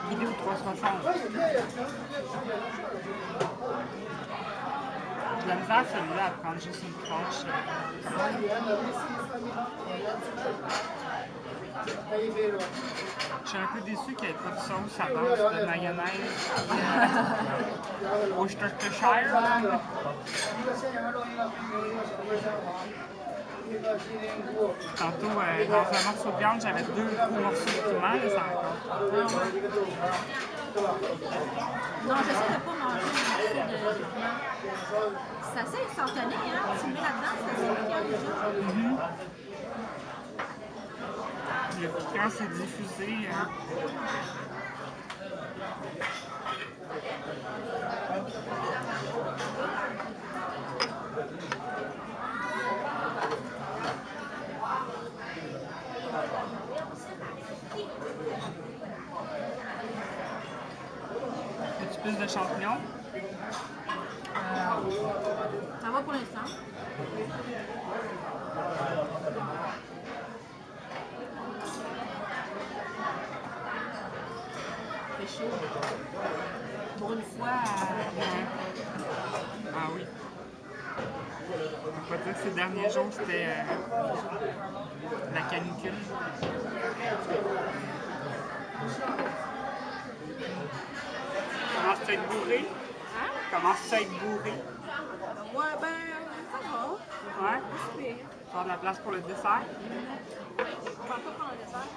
Vidéo 360. J'ai la misère celui-là à prendre juste une tranche. Je suis un peu déçu qu'il n'y ait pas de sauce à base de mayonnaise Worcestershire. Tantôt, dans un morceau de viande, j'avais 2 gros morceaux de piment, là, ça encore. Non, j'essaie de pas manger un morceau de piment. C'est assez instantané, hein? Tu le mets là-dedans, c'est assez piquant déjà. Le piquant s'est diffusé. As-tu plus de champignons? Ça va pour l'instant. C'est chaud. Pour une fois, Ah oui. On peut dire que ces derniers jours, c'était la canicule. Commence-tu à être bourré? hein? Commence-tu à être bourré? Ouais, ben, ça va. Ouais? C'est pire. Tu vas avoir de la place pour le dessert? On va pas prendre le dessert.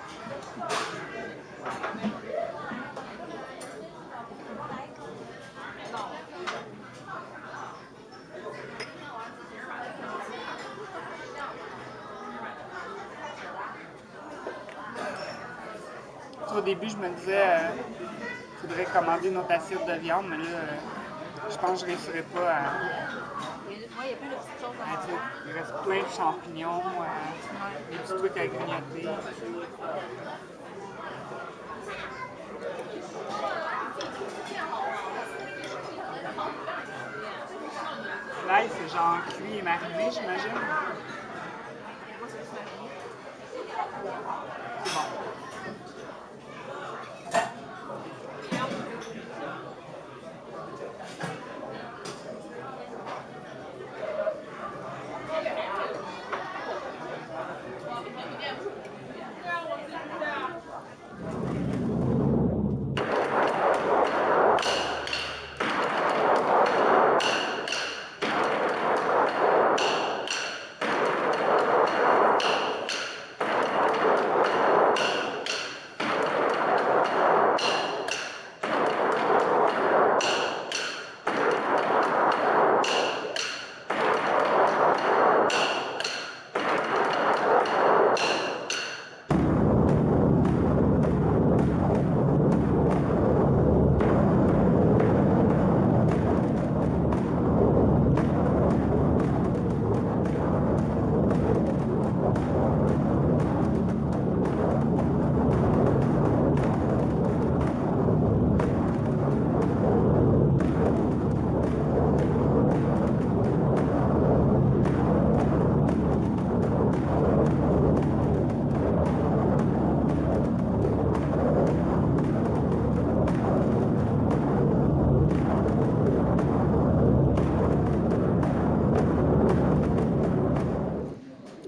Au début, je me disais qu'il faudrait commander une autre assiette de viande, mais là, je pense que je ne réussirais pas à. Il y a plus de petites choses à manger. Il reste plein de champignons, des petits trucs à grignoter. L'ail, c'est genre cuit et mariné, j'imagine. Moi, c'est plus mariné. C'est bon.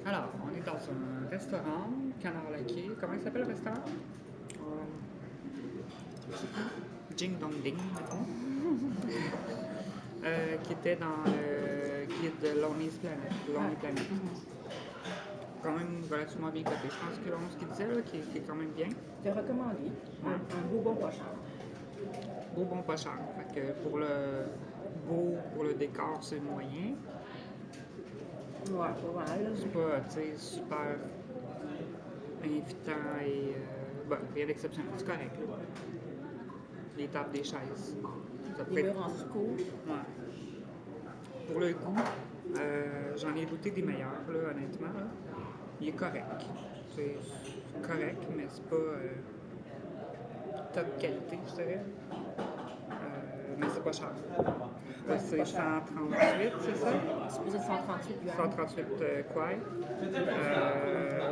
Alors, on est dans un restaurant, Canard Laqué. Comment il s'appelle le restaurant? Jing Dong Ding, mettons. Qui était dans le guide de Lonely's Planet. Quand même relativement bien coté. Je pense que ce qu'il disait, là, qui est quand même bien. C'est recommandé. Un beau bon pas cher. Beau, bon, pas cher. Fait que pour le décor, c'est moyen. Ouais, pas mal. Là. C'est pas, tu sais, super invitant et rien d'exceptionnel. C'est correct, là. Les tables, des chaises. Ça peut Les être- murs en secours. Ouais. Pour le goût, j'en ai goûté des meilleurs, là, honnêtement. Là. Il est correct. C'est correct, mais c'est pas top qualité, je dirais. mais c'est pas cher. Ouais, C'est pas cher. 138, c'est ça? C'est supposé 138 yuan. 138 kwai.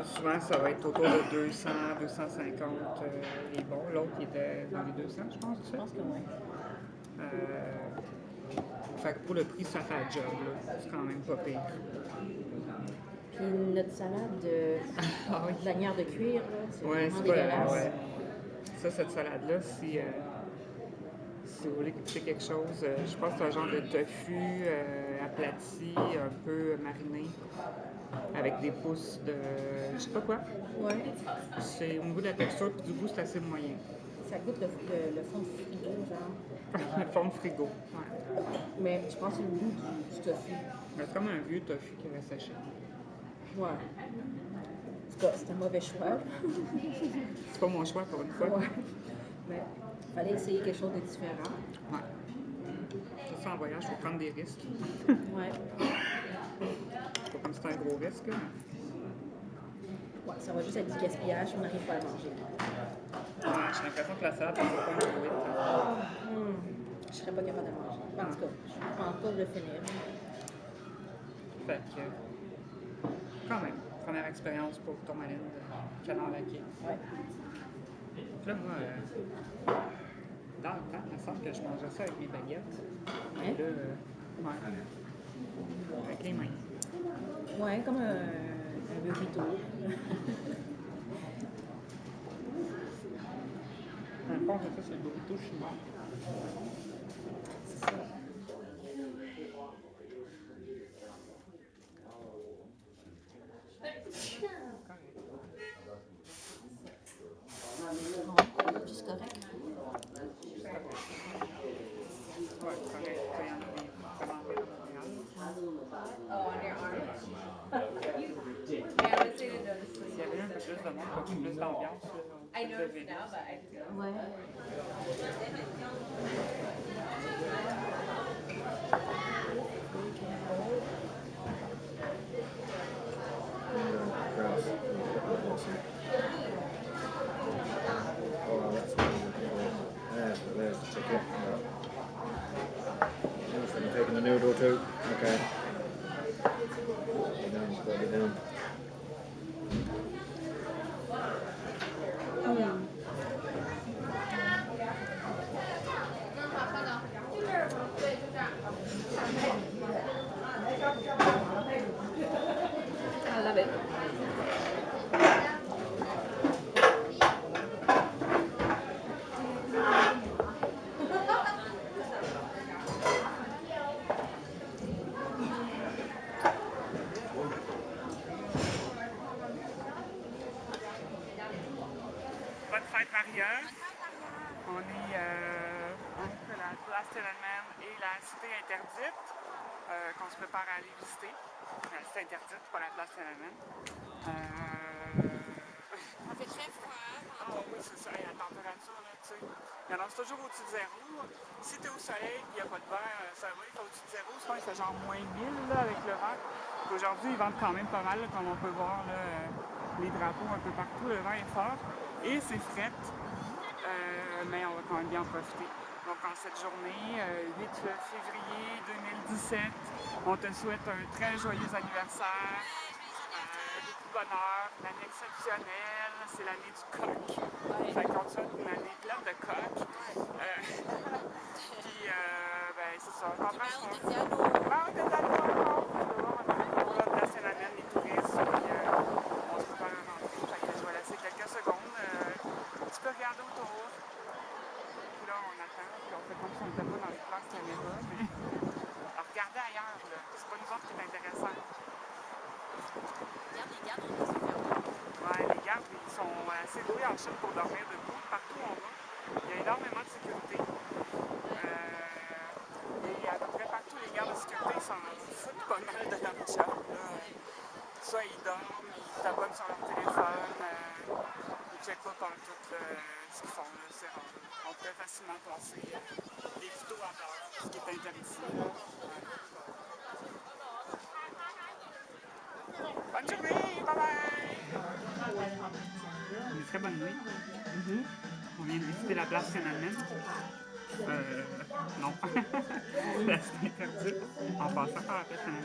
Souvent, ça va être autour de 200, 250 les bons. L'autre, il était dans les 200, je pense. Je pense que oui. Fait que pour le prix, ça fait un job. Là. C'est quand même pas pire. Puis notre salade de Ah oui. lanière de cuir, là, c'est Ouais, vraiment c'est pas. dégueulasse. Ouais. Ça, cette salade-là, si vous voulez goûter quelque chose, je pense que c'est un genre de tofu aplati, un peu mariné, avec des pousses de. Je sais pas quoi. Ouais. C'est, au niveau de la texture et du goût, c'est assez moyen. Ça goûte le fond de frigo, genre. Le fond de frigo. Ouais. Mais je pense que c'est le goût du tofu. Mais c'est comme un vieux tofu qui reste séché. Ouais. En tout cas, c'est un mauvais choix. C'est pas mon choix pour une fois. Ouais. Mais il fallait essayer quelque chose de différent. Ouais. Tout ça en voyage, il faut prendre des risques. Ouais. C'est pas comme si c'était un gros risque. Là. Ouais, ça va juste être du gaspillage, on n'arrive pas à le manger. Ouais, j'ai l'impression que la salade, ça va pas trop vite. Je serais pas capable de le manger. En tout cas, je pense pas de le finir. Fait que, quand même, première expérience pour tourmaline de canard laqué. Ouais. Puis là, moi, dans le temps, il me semble que je mangeais ça avec mes baguettes. Hein? Et là, ouais. Avec les mains. Ouais, comme un burrito. Dans le fond, c'est ça, c'est le burrito chinois. C'est ça. Bon, juste correct. Ouais, correct. Il y en a des vraiment bien à Montréal. S'il y avait un peu plus de monde, un peu plus d'ambiance, là, on peut venir. Ouais. Oh, that's what there's the ticket. So you're taking the noodle too? Okay. Just put it down. I love it. Bonne fête, Maria. On est entre la place Tiananmen et la cité interdite, qu'on se prépare à aller visiter. La cité interdite, pas la place Tiananmen. On fait très froid. Ah oui, c'est ça, et la température, là, tu sais. Il annonce toujours au-dessus de zéro. Si t'es au soleil et il n'y a pas de vent, ça va, il fait au-dessus de zéro. Souvent, il fait genre moins 1000 là, avec le vent. Puis aujourd'hui, ils vendent quand même pas mal, là, comme on peut voir là, les drapeaux un peu partout. Le vent est fort et c'est fret. Mais on va quand même bien en profiter. Donc, en cette journée, 8 février 2017, on te souhaite un très joyeux anniversaire. Beaucoup de bonheur, une année exceptionnelle, c'est l'année du coq. Fait qu'on te souhaite une année pleine de coq. Puis, ben, c'est ça. On comprend ce qu'on fait. Ah, on est allé encore. On va placer la même, les touristes. Puis, on se prépare à rentrer. Fait que je vais laisser quelques secondes. Tu peux regarder autour. Puis là, on attend. Puis on fait comme si on n'était pas dans les places caméra. Mais... Alors, regardez ailleurs, là. C'est pas nous autres qui est intéressant. Ouais, les gardes, ils sont assez doués en Chine pour dormir debout. Partout où on va, il y a énormément de sécurité. Et à peu près partout, les gardes de sécurité s'en foutent pas mal de leur job. Ça, ils dorment, ils t'abonnent sur leur téléphone, ils checkent pas par tout ce qu'ils font. Là, c'est rare. On peut facilement passer des photos à l'heure, ce qui est intéressant. Bonne journée, bye bye! Une très bonne nuit. On vient de visiter la place Tiananmen. Non. C'est interdit en passant par la pêche à main.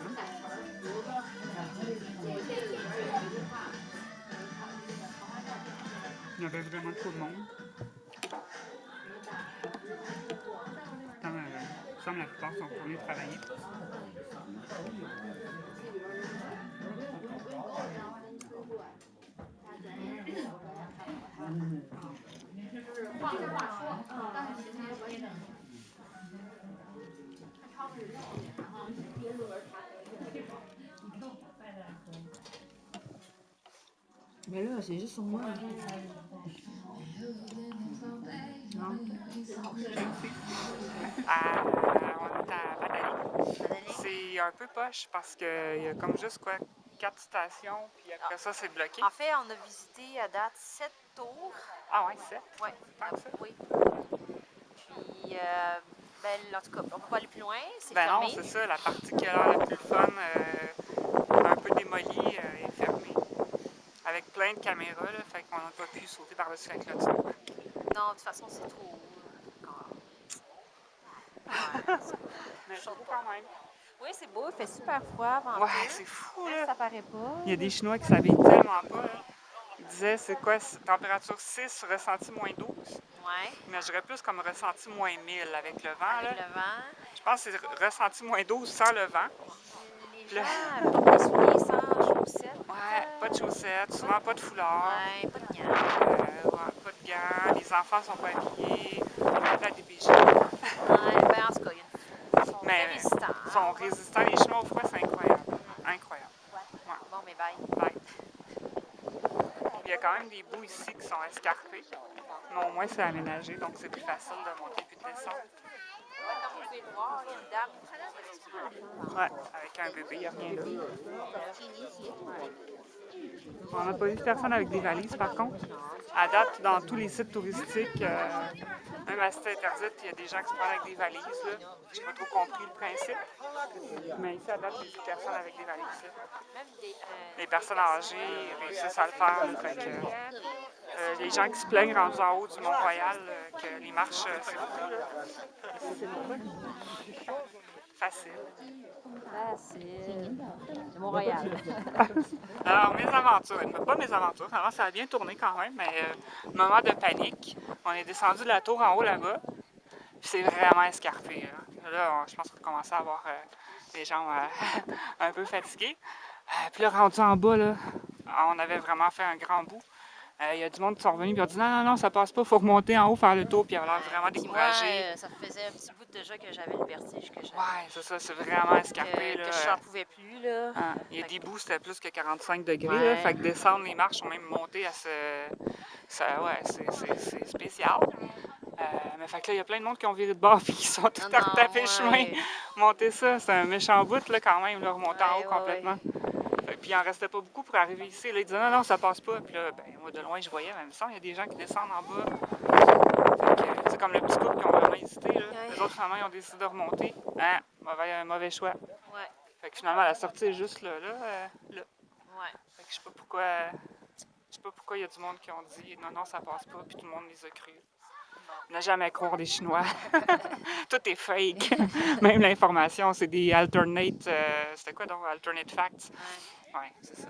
Il y avait vraiment trop de monde. Comme la plupart sont retournés travailler. Mais là, c'est juste sur moi. Non. On est à Badali. C'est un peu poche parce qu'il y a comme juste 4 stations, puis après ça, c'est bloqué. En fait, on a visité à date 7 tours. Ah ouais, 7? Oui. Tant que ça? Oui. Puis, en tout cas, on peut pas aller plus loin. C'est Ben fermé. non, c'est ça. La partie qui a l'air la plus fun, un peu démolie, est fermée. Avec plein de caméras, là, fait qu'on n'a pas pu sauter par-dessus la clôture. Non, de toute façon, c'est trop haut. Mais c'est beau quand même. Oui, c'est beau. Il fait super froid avant Ouais, c'est fou, là. Ça paraît pas. Il y a des Chinois qui s'habillent tellement pas, là. Ils disaient, c'est quoi, température 6, ressenti moins 12. Ouais. Mais je dirais plus comme ressenti moins 1000 avec le vent, là. Avec le vent. Je pense que c'est ressenti moins 12 sans le vent. Les gens portent des souliers sans chaussettes. Ouais, pas de chaussettes, souvent pas de foulard. Ouais, pas de gants. Ouais, pas de gants, les enfants sont pas habillés, la DPJ. Ouais, ben en tout cas, ils sont très résistants. Ils sont résistants, les Chinois au froid, c'est incroyable. Incroyable. Ouais. Bon, mais bye. Bye. Il y a quand même des bouts ici qui sont escarpés, mais au moins c'est aménagé, donc c'est plus facile de monter puis de descendre. Ouais, comme vous pouvez le voir, il y a une dame. Ouais, avec un bébé, il n'y a rien là. On n'a pas vu personne avec des valises par contre. À date, dans tous les sites touristiques, même à Cité Interdite, il y a des gens qui se prennent avec des valises. Je n'ai pas trop compris le principe. Mais ici, à date, il n'y a plus personne avec des valises. Même Les personnes âgées réussissent à le faire. Là, fait que, les gens qui se plaignent rendus en haut du Mont-Royal, que les marches, c'est beaucoup. Là. Facile. C'est Mont-Royal. Alors, mes aventures, pas mes aventures, alors ça a bien tourné quand même, mais moment de panique. On est descendu de la tour en haut là-bas, puis c'est vraiment escarpé. Là, je pense qu'on commençait à avoir les jambes un peu fatiguées. Puis là, rendu en bas, là, on avait vraiment fait un grand bout. Il y a du monde qui sont revenus et ont dit non, ça passe pas, il faut remonter en haut, faire le tour, puis ils avaient l'air vraiment Puis découragés. moi, ça faisait un petit bout déjà que j'avais le vertige que j'avais. Ouais, c'est ça, c'est vraiment escarpé. Que je n'en pouvais plus, là. Il y a des bouts, c'était plus que 45 degrés, Ouais. là, fait que descendre les marches ou même monter à ouais, c'est spécial. Mais fait que là, il y a plein de monde qui ont viré de bord et qui sont tout à retaper le chemin. Monter ça, c'est un méchant bout, là, quand même, là, remonter en haut complètement. Puis il en restait pas beaucoup pour arriver ici. Là, ils disaient non, ça passe pas. Puis là, moi de loin, je voyais, même ça, il y a des gens qui descendent en bas. C'est comme le petit couple qui ont vraiment hésité. Là. Les autres, finalement, ils ont décidé de remonter. Mauvais choix. Ouais. Fait que finalement, la sortie est juste là. Ouais. Fait que je sais pas pourquoi il y a du monde qui ont dit non, ça passe pas, puis tout le monde les a cru. Ne jamais croire des Chinois. Tout est fake. Même l'information, c'est des alternate. C'était quoi donc? Alternate facts. Ouais, c'est ça.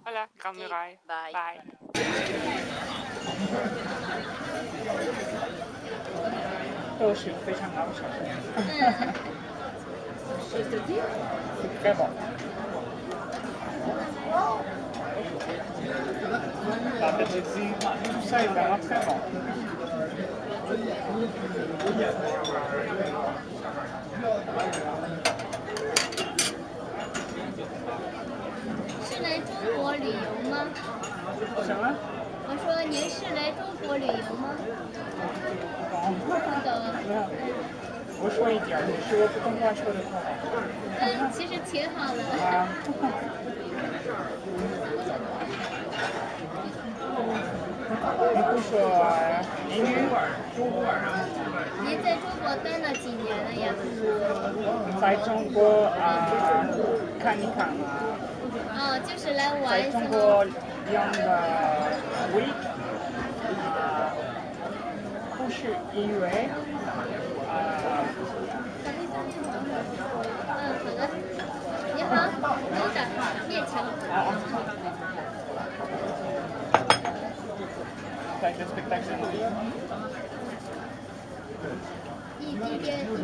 Voilà, Grande Muraille. Bye. Bye. Oh, je suis très c'est très bon. L'appétit, tout ça est vraiment très bon. 是来中国旅游吗？什么？我说您是来中国旅游吗？不懂。我说一点，你说普通话说的不好。其实挺好的。你不说英语？您在中国待了几年了呀？在中国看一看。哦，就是来玩在是吗？中国2个week，不是是因为好的。你好，有点面条。看个 spectacle。一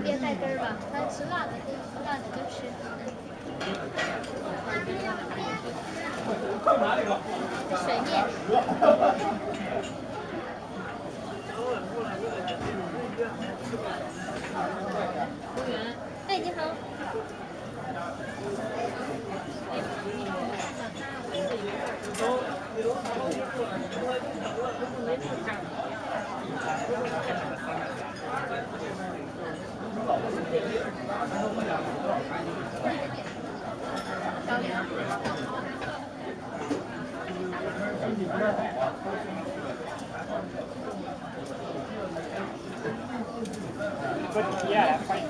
边带根儿吧，他吃辣的，辣的就吃。水面。服务员，哎，你好。Pas de billets à la fin.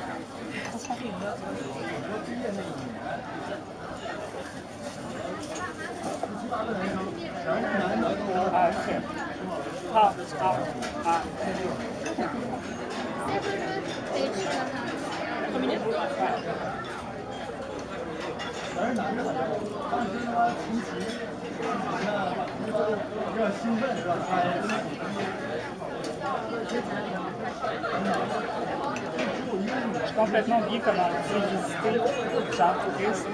Ah, ok. Ah. 3分钟可以吃了哈。3 minutes? Je suis complètement oublié comment visiter genre touriste.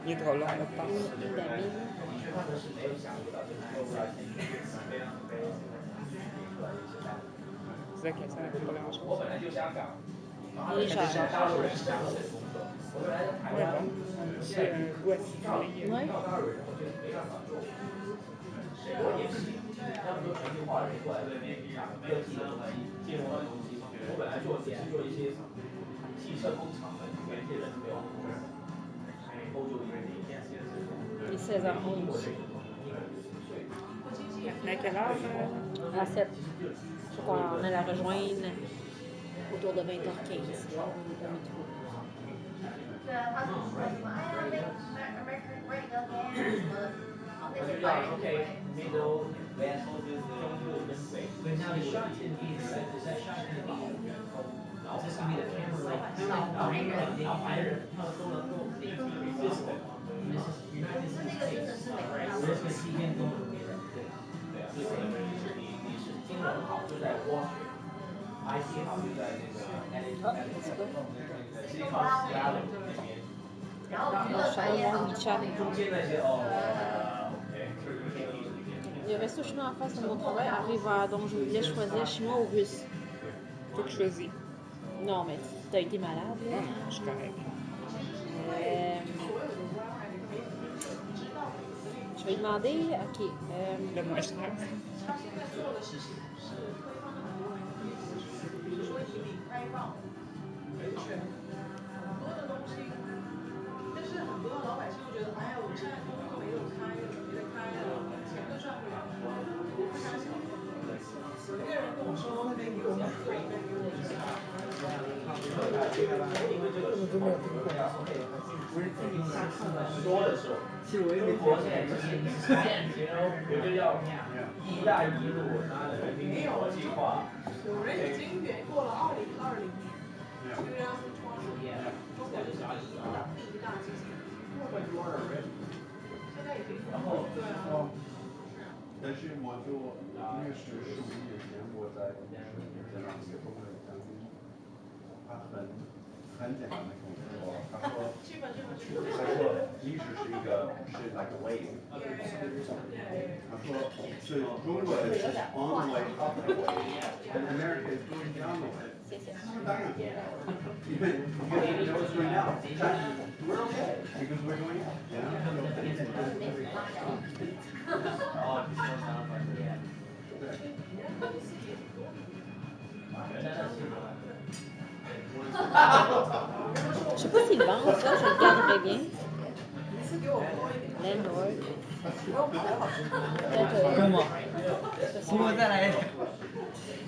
Il est trop long le passe. C'est ça qui est ça, pas grand chose. Il est cher. Ouais, bon. C'est un goût acidulé. Ouais. Il est 16h11. À quelle heure? À 7. Il faut qu'on aille la rejoindre autour de 20h15 au métro. Le resto chinois en face de mon travail arrive à, donc je voulais choisir chinois ou russe. Faut que je choisisse. Non, mais t'as été malade, là. Je suis correct. Je vais demander, ok. Le moins cher. like a wave. 他说，所以中国是 on the way up the wave, and America is going down the wave. 当然，因为 you know what's going down. We're okay because we're going up. Yeah. Je sais pas s'il vend ça, je le garderais bien. Lenore. Comment? Comment ça là?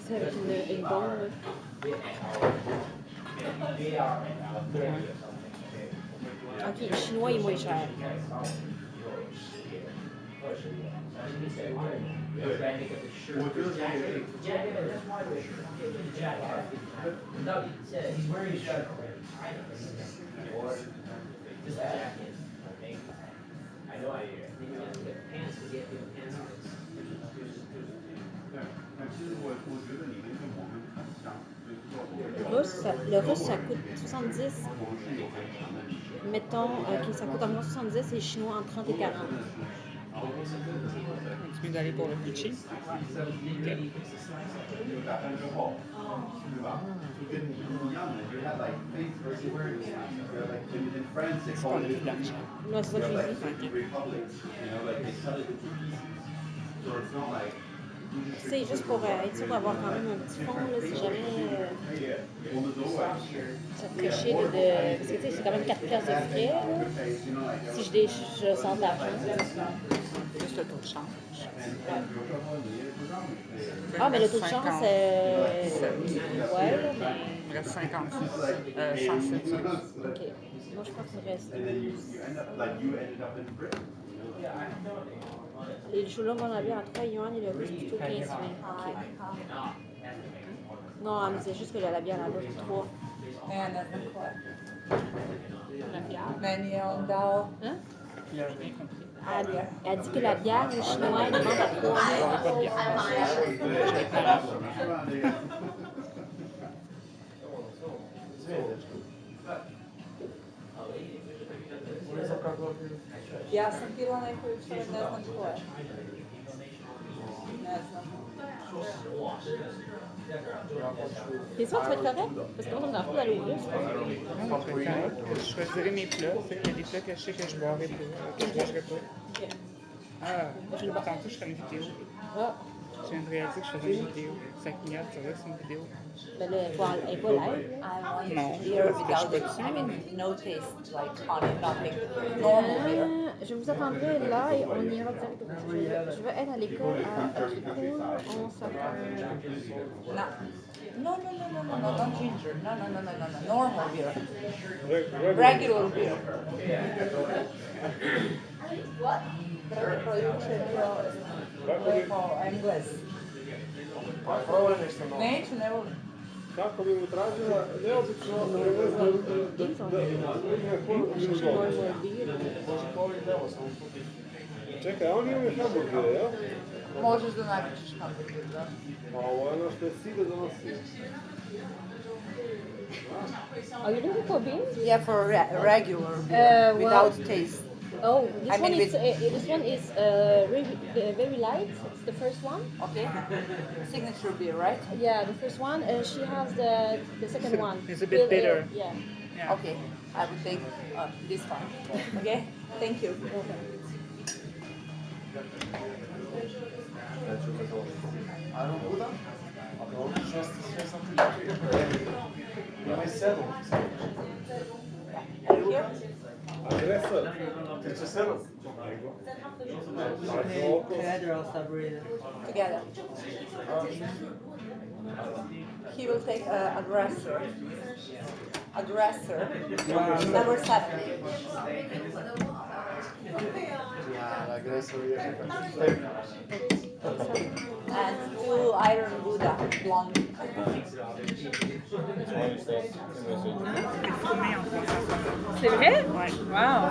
C'est avec une bombe. Ok, le chinois est moins cher. Le russe, ça coûte 70. Mettons que ça coûte environ 70 et le chinois entre 30 et 40. Tu veux d'aller pour le plus cheap? Non, c'est ça que je dis. C'est juste pour être sûr d'avoir quand même un petit fond, là, si jamais ça te fait chier de... Parce que tu sais, c'est quand même 4 piastres de frais, là. Si je sors de l'argent. Juste le taux de change. Ah, mais le taux de change, c'est... Ouais, là, mais... Il reste 50. 107. OK. Moi, je pense qu'il me reste... Et le chou-long qu'on avait à 3 yuan et le russe plutôt 15-20. OK. Non, mais c'est juste que la bière là-bas, c'est 3. Men jag daw. Hein? Il a rien compris. Elle dit que la bière, les Chinois, ils vendent à 3. Pas de bière. Ja sam bila neku jučer, ne znam ko je. Ne znam. T'es sûr que tu vas être correct? Parce que moi, ça me dérange pas d'aller au russe. Non, je vais être correct. Je choisirai mes plats. Tu sais, il y a des plats que je sais que je boirai pas, que je mangerai pas. OK. Ah, tantôt, je ferai une vidéo. Ah, Je viens de réaliser que je faisais une vidéo. 5 minutes, tu vois, c'est une vidéo. ben là, elle est pas live. I Non, want beer parce que je suis pas without, dessus. I mean, no taste, like honey, nothing. Normal beer. Je vous attendrai là et on ira direct au je vais être à l'école à Kikoul. On s'attend. No, not ginger. No. Normal beer. Regular beer. Pro jučer po Engles. Neću, ne volim. Kako bi mu tražila neobično prevezano Čekaj, a oni imaju hamburgere, ja? Možeš da napičeš hamburger, da. Pa ovo je ono što je Side donosio. Are you looking for beans? Yeah, for regular beer, without taste. Oh, this I mean one is very light. It's the first one. Okay. Signature beer, right? Yeah, the first one. She has the second one. It's a bit bitter. Yeah. Yeah. Okay. I will take this one. Okay. Thank you. Here. Adresa? Ti će sedam? Together or separated? Together. He will take aggressor. Aggressor. Number 7. Ja, l'aggressor je And 2 Iron Buddha blonde. C'est vrai? Ouais. Wow!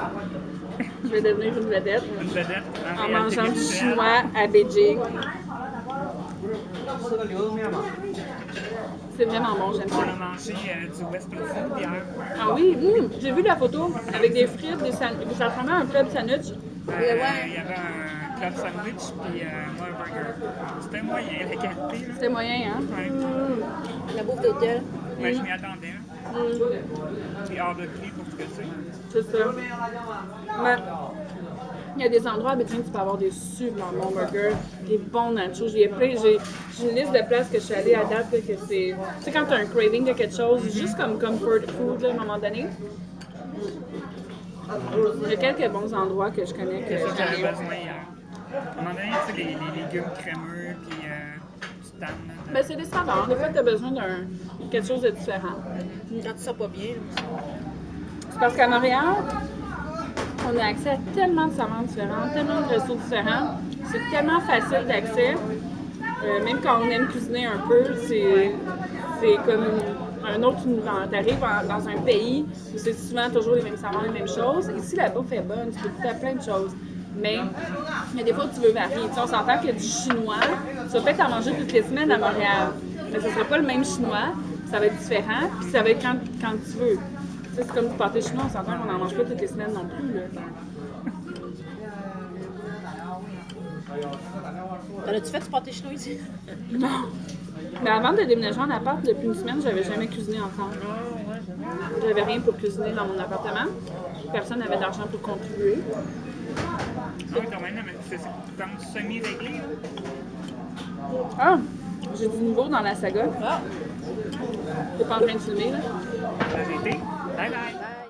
Je vais devenir une vedette Une vedette en réalité mangeant du virtuelle. chinois à Beijing. C'est vraiment bon, j'aime On ça. a mangé du Western Food hier. Ah oui, j'ai vu la photo avec des frites, ça ressemblait à un club sandwich. Il y avait un club sandwich puis moi un burger. C'était moyen, la qualité. Là. C'était moyen, hein? Ouais. La bouffe d'hôtel. Mais je m'y attendais. C'est hors de prix pour ce que c'est. C'est ça. Mais il y a des endroits à Beijing où tu peux avoir des super bons burgers, des bons nachos. J'ai une liste de places que je suis allée à date, là, que c'est... Tu sais, quand tu as un craving de quelque chose, juste comme comfort food, là, à un moment donné. Il y a quelques bons endroits que je connais que C'est ça que j'avais j'aime. besoin hier. À un moment donné, tu sais, les légumes crémeux, puis du tan. Ben, c'est des saveurs. Des fois, tu as besoin d'un quelque chose de différent. Quand tu sens pas bien, C'est parce qu'à Montréal, on a accès à tellement de saveurs différentes, tellement de restos différents. C'est tellement facile d'accès. Même quand on aime cuisiner un peu, c'est comme un autre univers. Tu arrives dans un pays où c'est souvent toujours les mêmes saveurs, les mêmes choses. Ici, la bouffe est bonne, tu peux goûter à plein de choses. Mais il y a des fois où tu veux varier. Tu sais, on s'entend qu'il y a du chinois. Tu vas peut-être en manger toutes les semaines à Montréal. Mais ce ne sera pas le même chinois. Ça va être différent. Puis ça va être quand tu veux. Tu sais, c'est comme du pâté chinois. On s'entend qu'on n'en mange pas toutes les semaines non plus. Là. T'en as-tu fait du pâté chinois ici? Non. Mais avant de déménager en appart, depuis une semaine, j'avais jamais cuisiné encore. J'avais rien pour cuisiner dans mon appartement. Personne n'avait d'argent pour contribuer. Ah oui, ton maintenant, c'est comme semi-réglé. Là. Ah! J'ai du nouveau dans la saga. T'es pas en train de filmer, là? J'ai été. Bye bye.